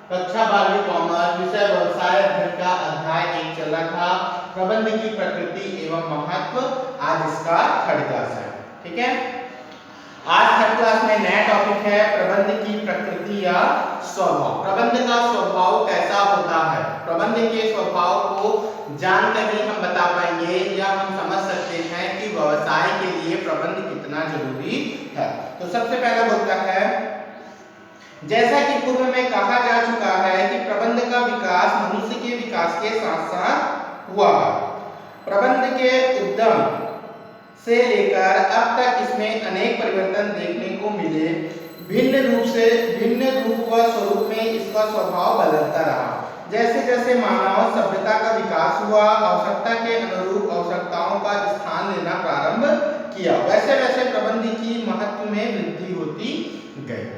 कक्षा 12वीं कॉमर्स, विषय व्यवसाय अध्ययन का अध्याय 1 चल रहा था, प्रबंध की प्रकृति एवं महत्व। आज इसका थर्ड क्लास है। ठीक है, आज थर्ड क्लास में नया टॉपिक है प्रबंध की प्रकृति या स्वभाव। प्रबंध का स्वभाव कैसा होता है, प्रबंध के स्वभाव को जानकर ही हम बता पाएंगे या हम समझ सकते हैं कि व्यवसाय के लिए प्रबंध कितना जरूरी है। तो सबसे पहला होता है, जैसा कि पूर्व में कहा जा चुका है कि प्रबंध का विकास मनुष्य के विकास के साथ साथ हुआ है। प्रबंध के उद्गम से लेकर अब तक इसमें अनेक परिवर्तन देखने को मिले। भिन्न रूप व स्वरूप में इसका स्वभाव बदलता रहा। जैसे जैसे मानव सभ्यता का विकास हुआ, आवश्यकता के अनुरूप आवश्यकताओं का स्थान लेना प्रारंभ किया, वैसे वैसे प्रबंध की महत्व में वृद्धि होती गई।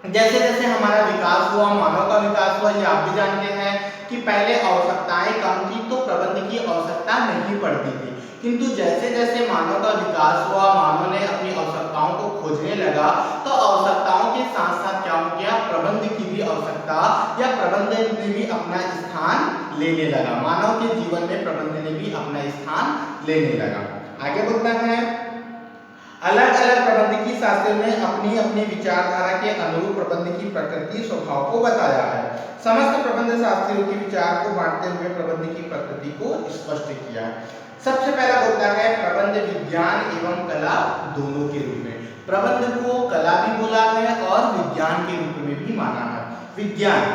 जैसे जैसे हमारा विकास हुआ, मानव का विकास हुआ, ये आप भी जानते हैं कि पहले आवश्यकताएं कम थी तो प्रबंध की आवश्यकता नहीं पड़ती थी, किंतु जैसे जैसे मानव का विकास हुआ, मानव ने अपनी आवश्यकताओं को खोजने लगा, तो आवश्यकताओं के साथ साथ क्या हो गया, प्रबंध की भी आवश्यकता या प्रबंध ने भी अपना स्थान लेने लगा। मानव के जीवन में प्रबंध ने भी अपना स्थान लेने लगा। आगे बढ़ता है, अलग अलग प्रबंधकीय शास्त्रों ने अपनी अपनी विचारधारा के अनुरूप प्रबंध की प्रकृति स्वभाव को बताया है। समस्त प्रबंध शास्त्रियों के विचार को बांटते हुए प्रबंध की प्रकृति को स्पष्ट किया है। सबसे पहला होता है प्रबंध विज्ञान एवं कला दोनों के रूप में। प्रबंध को कला भी बोला है और विज्ञान के रूप में भी माना है। विज्ञान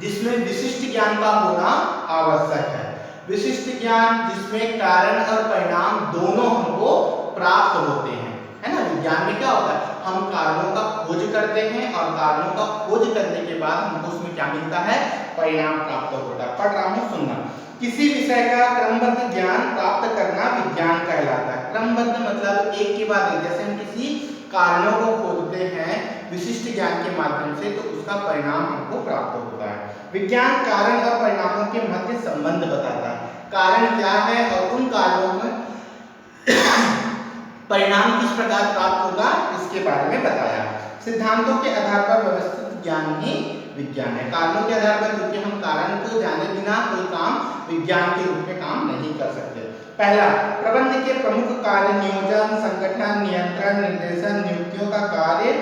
जिसमें विशिष्ट ज्ञान का होना आवश्यक है, विशिष्ट ज्ञान जिसमें कारण और परिणाम दोनों हमको प्राप्त होते हैं, है ना। विज्ञान में क्या होता है, हम कारणों का खोज करते हैं और कारणों का खोज करने के बाद हमको उसमें क्या मिलता है, परिणाम प्राप्त होता है। पढ़ रहा हूं, सुनना। किसी विषय का क्रमबद्ध ज्ञान प्राप्त करना विज्ञान कहलाता है। क्रमबद्ध मतलब एक के बाद एक, जैसे हम किसी कारणों को खोजते हैं विशिष्ट ज्ञान के माध्यम से तो उसका परिणाम हमको प्राप्त होता है। विज्ञान कारण और परिणामों के मध्य संबंध बताता है, कारण क्या है और उन कारणों में परिणाम किस प्रकार प्राप्त होगा इसके बारे में बताया। सिद्धांतों के आधार पर व्यवस्थित ज्ञान ही विज्ञान है। कारणों के आधार पर, क्योंकि हम कारण को जाने बिना कोई काम विज्ञान के रूप में काम नहीं कर सकते। पहला, प्रबंध के प्रमुख कार्य नियोजन, संगठन, नियंत्रण, निर्देशन, नियुक्तियों का कार्य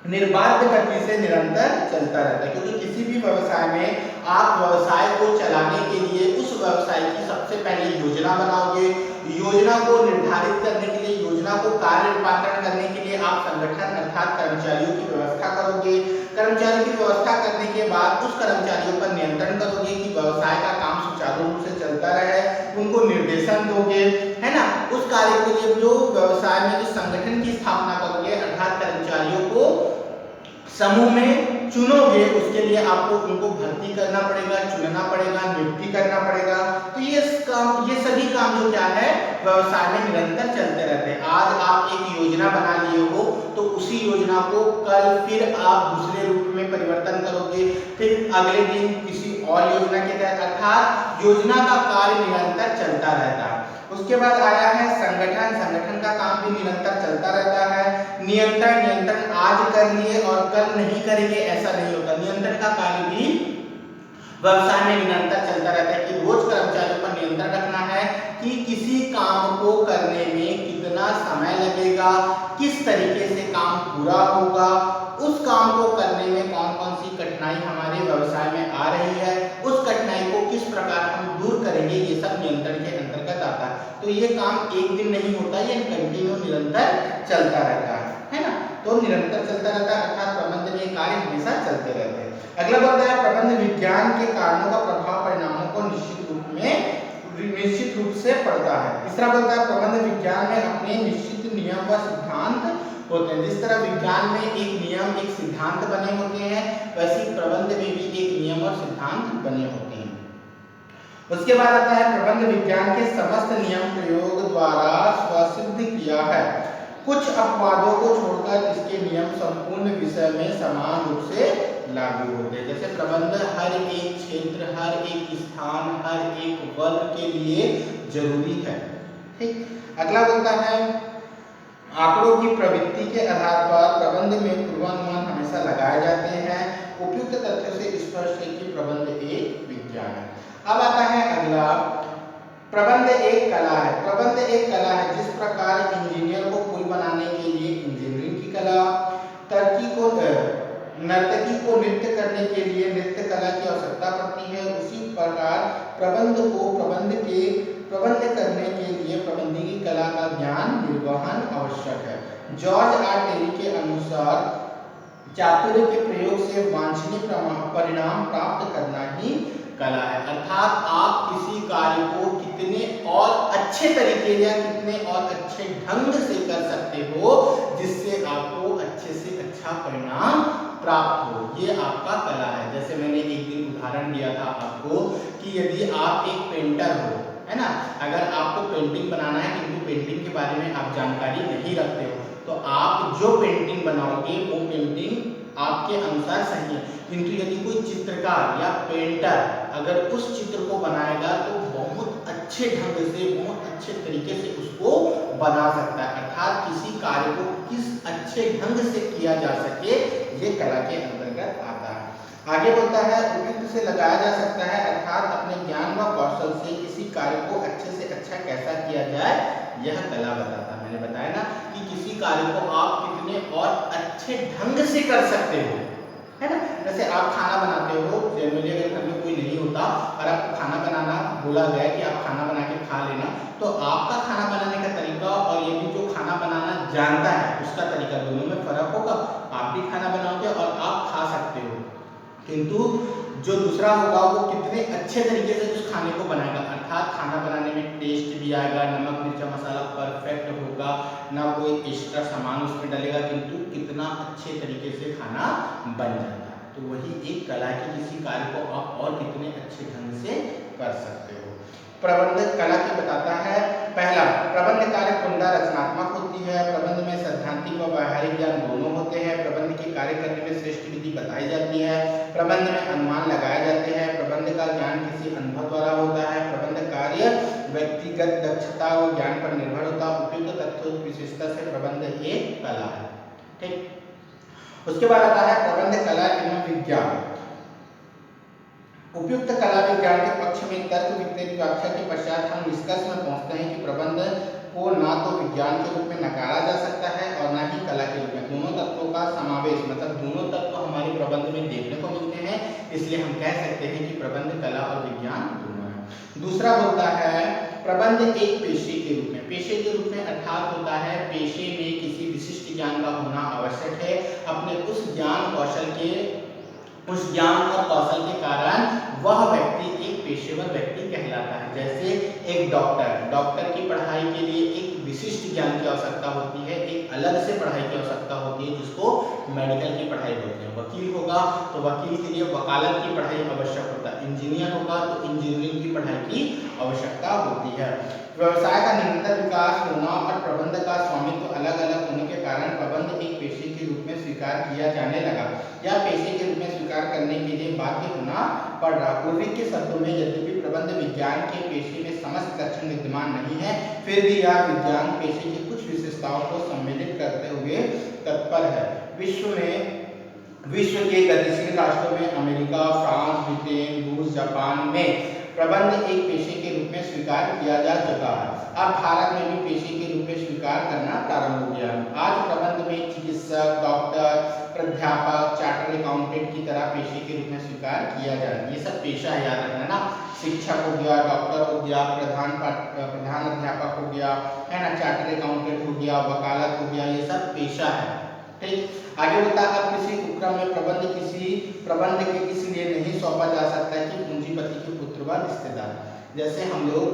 निर्बाध गति से निरंतर चलता रहता है। क्योंकि किसी भी व्यवसाय में आप व्यवसाय को चलाने के लिए उस व्यवसाय की सबसे पहले योजना बनाओगे, योजना को निर्धारित करने के लिए, योजना को कार्य रूपांतरण करने के लिए आप संगठन अर्थात कर्मचारियों की व्यवस्था करोगे। कर्मचारियों की व्यवस्था करने के बाद उस कर्मचारियों पर नियंत्रण करोगे कि व्यवसाय का काम सुचारू रूप से चलता रहे, उनको निर्देशन दोगे, है ना। उस कार्य के लिए जो व्यवसाय में जो संगठन की स्थापना करोगे अर्थात कर्मचारियों को समूह में चुनोगे, उसके लिए आपको उनको भर्ती करना पड़ेगा, चुनना पड़ेगा, नियुक्ति करना पड़ेगा। तो ये सभी काम जो क्या है व्यवसाय में निरंतर चलते रहते हैं। आज आप एक योजना बना लिए हो तो उसी योजना को कल फिर आप दूसरे रूप में परिवर्तन करोगे, फिर अगले दिन किसी और योजना के तहत, अर्थात योजना का कार्य निरंतर चलता रहता है। उसके बाद आया है संगठन। संगठन का काम भी निरंतर चलता रहता है। नियंत्रण आज कर लिए और कल नहीं करेंगे ऐसा नहीं होता। नियंत्रण का कार्य भी व्यवसाय में निरंतर चलता रहता है कि रोज कर्मचारियों पर नियंत्रण रखना है कि किसी काम को करने में कितना समय लगेगा, किस तरीके से काम पूरा होगा, उस काम को करने में कौन कौन सी कठिनाई हमारे व्यवसाय में आ रही है, उस कठिनाई को किस प्रकार हम दूर करेंगे, ये सब नियंत्रण के अंतर्गत आता है। तो ये काम एक दिन नहीं होता, ये कंटिन्यू निरंतर चलता रहता है ना। तो निरंतर चलता रहता है अर्थात प्रबंध में कार्य हमेशा चलते रहते हैं। अगला बोलता है प्रबंध विज्ञान के कारणों का प्रभाव परिणामों को निश्चित रूप से पड़ता है। तीसरा बोलता है प्रबंध विज्ञान में अपने निश्चित नियम व सिद्धांत होते हैं। जिस तरह विज्ञान में एक नियम एक सिद्धांत बने होते हैं, वैसे प्रबंध में भी एक नियम और सिद्धांत बने होते हैं। उसके बाद आता है प्रबंध विज्ञान के समस्त नियम प्रयोग द्वारा स्वसिद्ध किया है। कुछ अपवादों को छोड़कर इसके नियम संपूर्ण विषय में समान रूप से लागू होते हैं। जैसे प्रबंध हर एक क्षेत्र, हर एक स्थान, हर एक वर्ग के लिए जरूरी है। ठीक। अगला बोलता है आंकड़ों की प्रवृत्ति के आधार पर प्रबंध में पूर्वानुमान हमेशा लगाए जाते हैं। उपयुक्त तथ्यों से स्पष्ट है कि प्रबंध एक विज्ञान है। अब आता है अगला, प्रबंध एक कला है। प्रबंध एक कला है। जिस प्रकार इंजीनियर को पुल बनाने के लिए इंजीनियरिंग की कला, नर्तकी को नृत्य करने के लिए नृत्य कला की आवश्यकता पड़ती है, उसी प्रकार प्रबंध करने के लिए प्रबंधकीय कला का ज्ञान निर्वहन आवश्यक है। जॉर्ज आर टेरी के अनुसार चातुर्य के प्रयोग से वांछनीय परिणाम प्राप्त करना ही कला है। अर्थात आप किसी कार्य को कितने और अच्छे तरीके या कितने और अच्छे ढंग से कर सकते हो जिससे आपको अच्छे से अच्छा परिणाम प्राप्त हो, ये आपका कला है। जैसे मैंने एक दिन उदाहरण दिया था आपको कि यदि आप एक पेंटर हो, है ना, अगर आपको पेंटिंग बनाना है किंतु पेंटिंग के बारे में आप जानकारी नहीं रखते हो, तो आप जो पेंटिंग बनाओगे वो पेंटिंग आपके अनुसार सही है, किंतु यदि कोई चित्रकार या पेंटर अगर उस चित्र को बनाएगा तो बहुत अच्छे ढंग से, बहुत अच्छे तरीके से उसको बना सकता है। अर्थात किसी कार्य को किस अच्छे ढंग से किया जा सके, ये कला के अंतर्गत आता है। आगे बोलता है उपयुक्त से लगाया जा सकता है, अर्थात अपने ज्ञान व कौशल से किसी कार्य को अच्छे से अच्छा कैसा किया जाए, यह कला बताता है। मैंने बताया ना कि किसी कार्य को आप कितने और अच्छे ढंग से कर सकते हो, है ना। जैसे आप खाना बनाते हो, जनरली अगर घर में कोई नहीं होता और आपको खाना बनाना बोला गया कि आप खाना बना के खा लेना, तो आपका खाना बनाने का तरीका और ये भी जो खाना बनाना जानता है उसका तरीका, दोनों में फर्क होगा। आप भी खाना बनाओगे और आप खा सकते हो, किंतु जो दूसरा होगा वो कितने अच्छे तरीके से उस खाने को बनाएगा, अर्थात खाना बनाने में टेस्ट भी आएगा, नमक मिर्चा मसाला परफेक्ट होगा, ना कोई एक्स्ट्रा सामान उसमें डलेगा, किंतु कितना अच्छे तरीके से खाना बन जाता है। तो वही एक कला है कि किसी कार्य को आप और कितने अच्छे ढंग से कर सकते हो। प्रबंध कला की बताता है, पहला प्रबंध कार्य कुंडा रचनात्मक होती है। प्रबंध में सैद्धांतिक व व्यावहारिक ज्ञान दोनों होते हैं। प्रबंध के कार्य करने में श्रेष्ठ विधि बताई जाती है। प्रबंध में अनुमान लगाए जाते हैं। प्रबंध का ज्ञान किसी अनुभव द्वारा होता है। प्रबंध कार्य व्यक्तिगत दक्षता व ज्ञान पर निर्भर होता है। उपयुक्त तथ्यों की विशेषता से प्रबंध एक कला है। ठीक, उसके बाद आता है प्रबंध कला एवं विज्ञान। उपयुक्त कला विज्ञान के पक्ष में तर्क विपरीत व्याख्या के पश्चात हम निष्कर्ष में पहुंचते हैं कि प्रबंध को ना तो विज्ञान के रूप में नकारा जा सकता है और ना ही कला के रूप में। दोनों तत्वों का समावेश, मतलब दोनों तत्व हमारे प्रबंध में देखने को मिलते हैं, इसलिए हम कह सकते हैं कि प्रबंध कला और विज्ञान दोनों है। दूसरा होता है प्रबंध एक पेशे के रूप में। पेशे के रूप में अर्थात होता है पेशे में किसी विशिष्ट ज्ञान का होना आवश्यक है। अपने उस ज्ञान और कौशल के कारण वह व्यक्ति एक पेशेवर व्यक्ति कहलाता है। जैसे एक डॉक्टर की पढ़ाई के लिए एक विशिष्ट ज्ञान की आवश्यकता होती है, एक अलग से पढ़ाई की आवश्यकता होती है जिसको मेडिकल की पढ़ाई बोलते हैं। वकील होगा तो वकील के लिए वकालत की पढ़ाई आवश्यक होता है। इंजीनियर होगा तो इंजीनियरिंग की पढ़ाई की आवश्यकता होती है। व्यवसाय का निरंतर विकास होना और प्रबंध का स्वामित्व अलग अलग होने के कारण प्रबंध एक पेशे के रूप में स्वीकार किया जाने लगा या पेशे के रूप में स्वीकार करने के लिए बाध्य होना पड़ रहा। पूर्वी के शब्दों में यद्यपि प्रबंध विज्ञान के पेशे में समस्त लक्षण विद्यमान नहीं है, फिर भी यह विज्ञान पेशे की कुछ विशेषताओं को सम्मिलित करते हुए तत्पर है। विश्व के गतिशील राष्ट्रों में अमेरिका, फ्रांस, ब्रिटेन, रूस, जापान में प्रबंध एक पेशे के रूप में स्वीकार किया जा चुका है। अब भारत में भी पेशे के रूप में स्वीकार करना प्रारंभ हो गया। आज प्रबंध में चिकित्सक, डॉक्टर, प्राध्यापक, चार्टर्ड अकाउंटेंट की तरह पेशे के रूप में स्वीकार किया जा रहा है। ये सब पेशा है, याद रखना ना। शिक्षक हो गया, डॉक्टर हो गया, प्रधान अध्यापक हो गया, है ना, चार्टर्ड अकाउंटेंट हो गया, वकालत हो गया, ये सब पेशा है। ठीक, आगे बोलता है अब किसी उपक्रम में प्रबंध के इसलिए नहीं सौंपा जा सकता कि पूंजीपति के पुत्र व रिश्तेदार। जैसे हम लोग,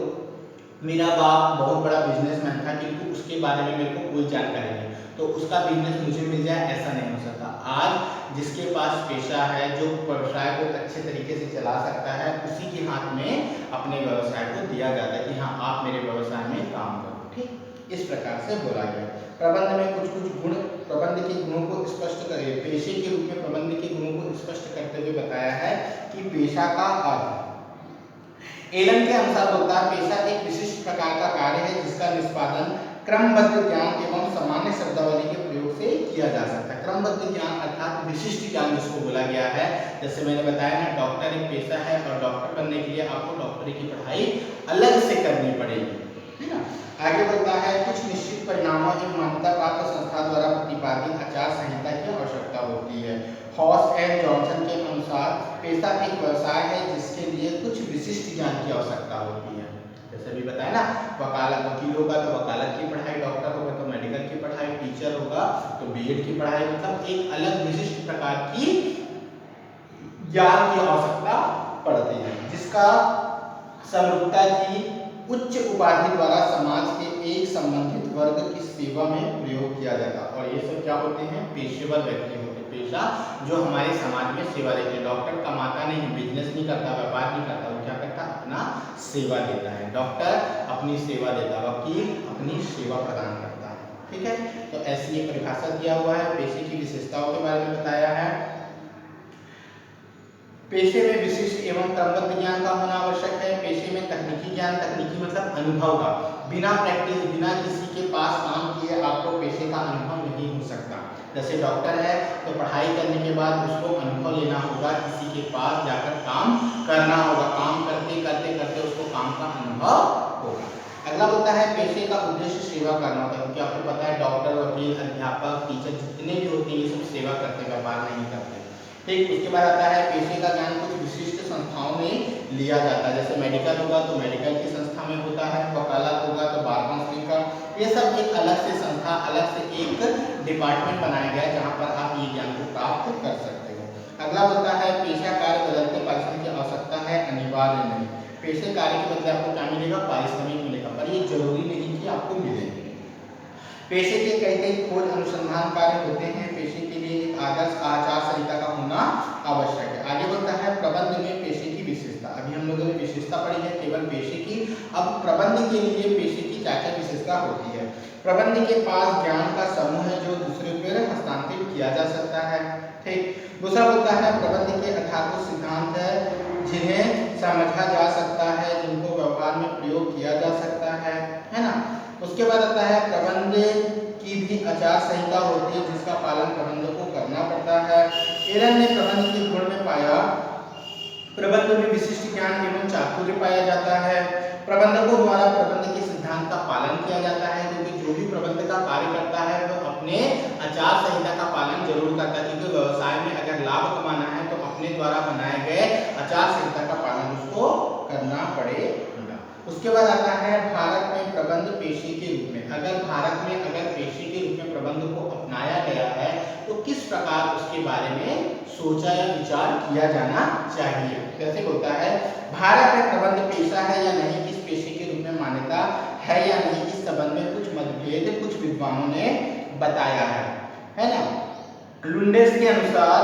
मेरा बाप बहुत बड़ा बिजनेसमैन था किंतु उसके बारे में मेरे को कोई जानकारी नहीं, तो उसका बिजनेस मुझे मिल जाए ऐसा नहीं हो सकता। आज जिसके पास पेशा है, जो व्यवसाय को अच्छे तरीके से चला सकता है, उसी के हाथ में अपने व्यवसाय को दिया जाता है कि हाँ आप मेरे व्यवसाय में काम करो। ठीक, इस प्रकार से बोला गया। प्रबंध में कुछ गुण, प्रबंध के गुणों को स्पष्ट करें। पेशे के रूप में प्रबंध के गुणों को स्पष्ट करते हुए बताया है कि पेशा का अर्थ, एलन के अनुसार होता है पेशा एक विशिष्ट प्रकार का कार्य है जिसका निष्पादन क्रमबद्ध ज्ञान एवं सामान्य शब्दावली के प्रयोग से किया जा सकता है। क्रमबद्ध ज्ञान अर्थात विशिष्ट ज्ञान जिसको बोला गया है, जैसे मैंने बताया ना डॉक्टर एक पेशा है और डॉक्टर बनने के लिए आपको डॉक्टरी की पढ़ाई अलग से करनी पड़ेगी, है ना। आगे बढ़ता है, कुछ निश्चित परिणामों एवं मान्यता प्राप्त संस्था द्वारा प्रतिपादित आचार संहिता की आवश्यकता होती है। हॉस एंड जॉनसन के अनुसार पेशा एक व्यवसाय है जिसके लिए कुछ विशिष्ट ज्ञान की आवश्यकता होती है। जैसे भी बताया ना, वकालत वकील होगा तो वकालत की पढ़ाई, डॉक्टर होगा तो मेडिकल की पढ़ाई, टीचर होगा तो बीएड की पढ़ाई, मतलब एक अलग विशिष्ट प्रकार की ज्ञान की आवश्यकता पड़ती है, जिसका समरूपता की उच्च उपाधि द्वारा समाज के एक संबंधित वर्ग की सेवा में प्रयोग किया जाता है। और ये सब क्या होते हैं? पेशेवर व्यक्ति होते हैं, पेशा जो हमारे समाज में सेवा देते हैं। डॉक्टर कमाता नहीं, बिजनेस नहीं करता, व्यापार नहीं करता, वो क्या करता? अपना सेवा देता है। डॉक्टर अपनी सेवा देता है, वकील अपनी सेवा प्रदान करता है, ठीक है। तो ऐसी ये परिभाषा दिया हुआ है। पेशे की विशेषताओं के बारे में बताया है। पेशे में विशिष्ट एवं क्रमबद्ध ज्ञान का होना आवश्यक है। पेशे में तकनीकी ज्ञान, तकनीकी मतलब अनुभव का, बिना प्रैक्टिस, बिना किसी के पास काम किए आपको पेशे का अनुभव नहीं हो सकता। जैसे डॉक्टर है तो पढ़ाई करने के बाद उसको अनुभव लेना होगा, किसी के पास जाकर काम करना होगा, काम करते करते करते उसको काम का अनुभव होगा। अगला होता है, पेशे का उद्देश्य सेवा करना होता है, क्योंकि आपको पता है डॉक्टर, वकील, अध्यापक, टीचर जितने भी होते हैं ये सब सेवा करते, व्यापार नहीं करते, ठीक। उसके बाद आता है, पेशे का ज्ञान कुछ विशिष्ट संस्थाओं में लिया जाता है। जैसे मेडिकल होगा तो मेडिकल की संस्था में होता है, वकालत होगा तो बार काउंसिलिंग का, ये सब एक अलग से संस्था, अलग से एक डिपार्टमेंट बनाया गया है जहाँ पर आप ये ज्ञान को प्राप्त कर सकते हो। अगला होता है, पेशा कार्य बदलते पारिश्रमिक की आवश्यकता है, अनिवार्य नहीं। पेशे कार्य के बदले आपको क्या मिलेगा? पारिश्रमिक मिलेगा, पर ये जरूरी नहीं कि आपको मिले। पेशे के कई खोज अनुसंधान कार्य होते हैं। पेशे के लिए एक आदर्श आचार संहिता का होना आवश्यक है। आगे बढ़ता है, प्रबंध में पेशे की विशेषता। अभी हम लोगों ने विशेषता पढ़ी है केवल पेशे की, अब प्रबंध के लिए पेशे की क्या क्या विशेषता होती है। प्रबंध के पास ज्ञान का समूह है जो दूसरे पर हस्तांतरित किया जा सकता है, ठीक। दूसरा होता है, प्रबंध के आधारभूत सिद्धांत है जिन्हें समझा जा सकता है, जिनको व्यवहार में प्रयोग किया जा सकता है ना। उसके बाद आता है, प्रबंध की भी आचार संहिता होती है जिसका पालन प्रबंधक को करना पड़ता है। एलन ने प्रबंध के गुण में पाया, प्रबंध में विशिष्ट ज्ञान एवं चातुर्य पाया जाता है। प्रबंधकों द्वारा प्रबंध के सिद्धांत का पालन किया जाता है, क्योंकि जो भी प्रबंध का कार्य करता है वो अपने आचार संहिता का पालन जरूर करता है, क्योंकि व्यवसाय में अगर लाभ कमाना है तो अपने द्वारा बनाए गए आचार संहिता का पालन उसको करना पड़ेगा। उसके बाद आता है, भारत में प्रबंध पेशे के रूप में, अगर भारत में अगर पेशे के रूप में प्रबंध को अपनाया गया है तो किस प्रकार उसके बारे में सोचा या विचार किया जाना चाहिए। कैसे होता है, भारत में प्रबंध पेशा है या नहीं, किस पेशे के रूप में मान्यता है या नहीं, इस संबंध में कुछ मतभेद कुछ विद्वानों ने बताया है ना। लुंडेस के अनुसार,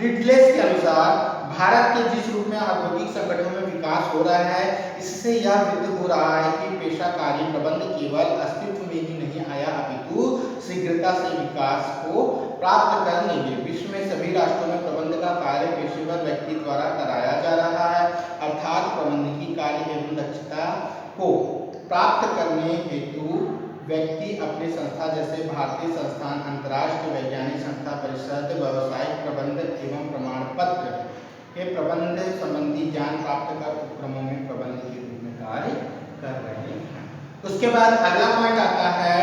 लिटलेस के अनुसार, भारत के जिस रूप में औद्योगिक संगठनों में विकास हो रहा है इससे यह सिद्ध हो रहा है कि पेशाकारी प्रबंध केवल अस्तित्व में ही नहीं आया अपितु शीघ्रता से विकास को प्राप्त कर लेंगे। विश्व में सभी राष्ट्रों में प्रबंध का कार्य पेशेवर व्यक्ति द्वारा कराया जा रहा है, अर्थात प्रबंधकीय कार्य एवं दक्षता को प्राप्त करने हेतु व्यक्ति अपने संस्था जैसे भारतीय संस्थान, अंतर्राष्ट्रीय वैज्ञानिक संस्था परिषद, व्यावसायिक प्रबंध एवं प्रमाण पत्र के प्रबंध संबंधी ज्ञान प्राप्त कर उपक्रमों में प्रबंध के रूप में कार्य कर रहे हैं। उसके बाद अगला पॉइंट आता है,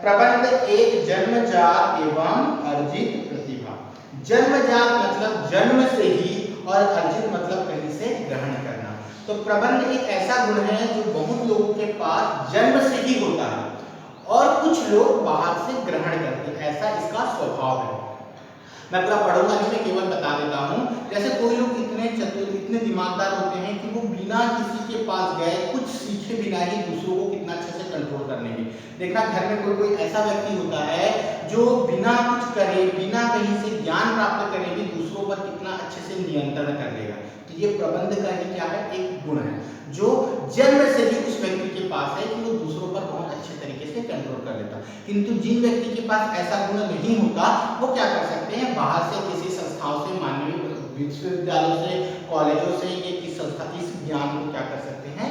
प्रबंध एक जन्मजात एवं अर्जित प्रतिभा। जन्मजात मतलब जन्म से ही, और अर्जित मतलब कहीं से ग्रहण करना। तो प्रबंध एक ऐसा गुण है जो बहुत लोगों के पास जन्म से ही होता है और कुछ लोग बाहर से ग्रहण करते हैं, ऐसा इसका स्वभाव है। मैं पूरा पढ़ूंगा नहीं, मैं केवल बता देता हूँ। जैसे कोई लोग इतने चतुर, इतने दिमागदार होते हैं कि वो बिना किसी के पास गए, कुछ सीखे बिना ही दूसरों को कितना अच्छे से कंट्रोल कर लेंगे। देखना घर में कोई कोई ऐसा व्यक्ति होता है जो बिना कुछ करे, बिना कहीं से ज्ञान प्राप्त करे भी दूसरों पर कितना अच्छे से नियंत्रण कर लेगा। तो ये प्रबंध का ही क्या है, एक गुण है जो जन्म से ही उस व्यक्ति के पास है कि वो दूसरों पर बहुत अच्छे तरीके से कंट्रोल कर लेता। किंतु जिन व्यक्ति के पास ऐसा गुण नहीं होता वो क्या कर सकते हैं, बाहर से किसी संस्थाओं से, मानवीय विश्वविद्यालयों से, कॉलेजों से, ये इस संस्था इस ज्ञान को क्या कर सकते हैं,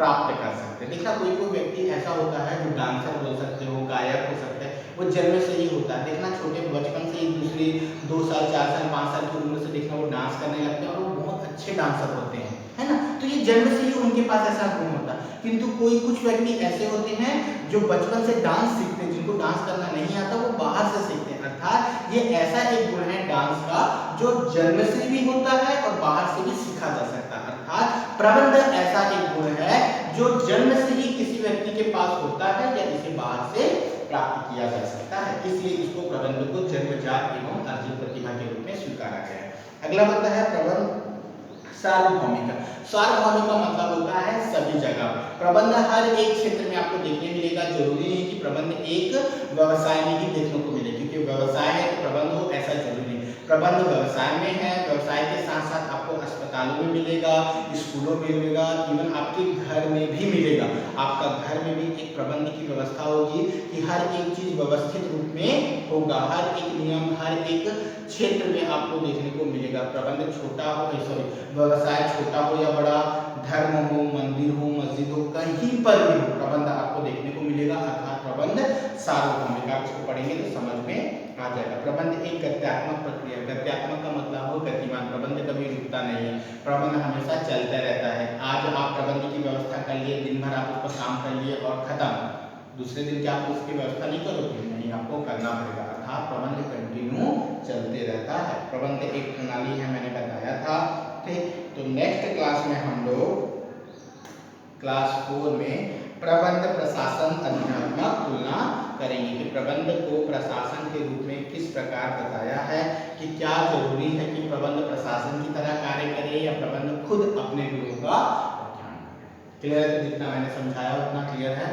प्राप्त कर सकते हैं। देखना कोई कोई व्यक्ति ऐसा होता है जो डांसर बोल सकते हो, गायक हो सकते हैं, वो जन्म से ही होता है। देखना छोटे बचपन से ही दूसरे 2 साल 4 साल 5 साल की उम्र से देखना वो डांस करने लगते हैं और वो बहुत अच्छे डांसर होते हैं, है ना। तो ये जन्म से ही उनके पास ऐसा गुण होता है। किंतु कोई कुछ व्यक्ति ऐसे होते हैं जो बचपन से डांस सीखते हैं, जिनको डांस करना नहीं आता वो बाहर से सीखते हैं। अर्थात ये ऐसा एक गुण है डांस का जो जन्म से भी होता है और बाहर से भी सीखा जा सकता है। अर्थात प्रबंध ऐसा एक गुण है जो जन्म से ही किसी व्यक्ति के पास होता है या इसे बाहर से प्राप्त किया जा सकता है, इसलिए इसको प्रबंध को जन्मजात एवं अर्जित प्रतिभा के रूप में स्वीकारा गया है। अगला बनता है प्रबंध सार्वभौमिक। सार्वभौमिक का मतलब होता है सभी जगह। प्रबंध हर एक क्षेत्र में आपको देखने मिलेगा। जरूरी नहीं कि प्रबंध एक व्यवसाय में ही देखने को मिले, क्योंकि व्यवसाय है तो प्रबंध हो ऐसा जरूरी नहीं। प्रबंध व्यवसाय में है, व्यवसाय के साथ साथ आपको अस्पतालों में मिलेगा, स्कूलों में मिलेगा, इवन आपके घर में भी मिलेगा। आपका घर में भी एक प्रबंध की व्यवस्था होगी कि हर एक चीज व्यवस्थित रूप में होगा, हर एक नियम हर एक क्षेत्र में आपको देखने को मिलेगा। प्रबंध छोटा हो व्यवसाय छोटा हो या बड़ा, धर्म हो, मंदिर हो, मस्जिद हो, कहीं पर भी हो, प्रबंध आपको देखने को मिलेगा। अर्थात प्रबंध सार्वभौमिक। आप इसको पढ़ेंगे तो समझ में आ जाएगा। प्रबंध एक गत्यात्मक प्रक्रिया। गत्यात्मक का मतलब हो गतिमान। प्रबंध कभी रुकता नहीं है, प्रबंध हमेशा चलता रहता है। आज आप प्रबंध की व्यवस्था कर लिए, दिन भर आप उसको काम कर लिए और खत्म, दूसरे दिन क्या आप उसकी व्यवस्था नहीं करोगे? नहीं, आपको करना पड़ेगा। अर्थात प्रबंध कंटिन्यू चलते रहता है। प्रबंध एक प्रणाली है, मैंने बताया था, ठीक। तो नेक्स्ट क्लास में हम लोग क्लास 4 में प्रबंध प्रशासन अधिनियमात्मक तुलना करेंगे कि प्रबंध को प्रशासन के रूप में किस प्रकार बताया है, कि क्या जरूरी है कि प्रबंध प्रशासन की तरह कार्य करे या प्रबंध खुद अपने गुणों का व्याख्यान करे। क्लियर है? तो जितना मैंने समझाया उतना क्लियर है।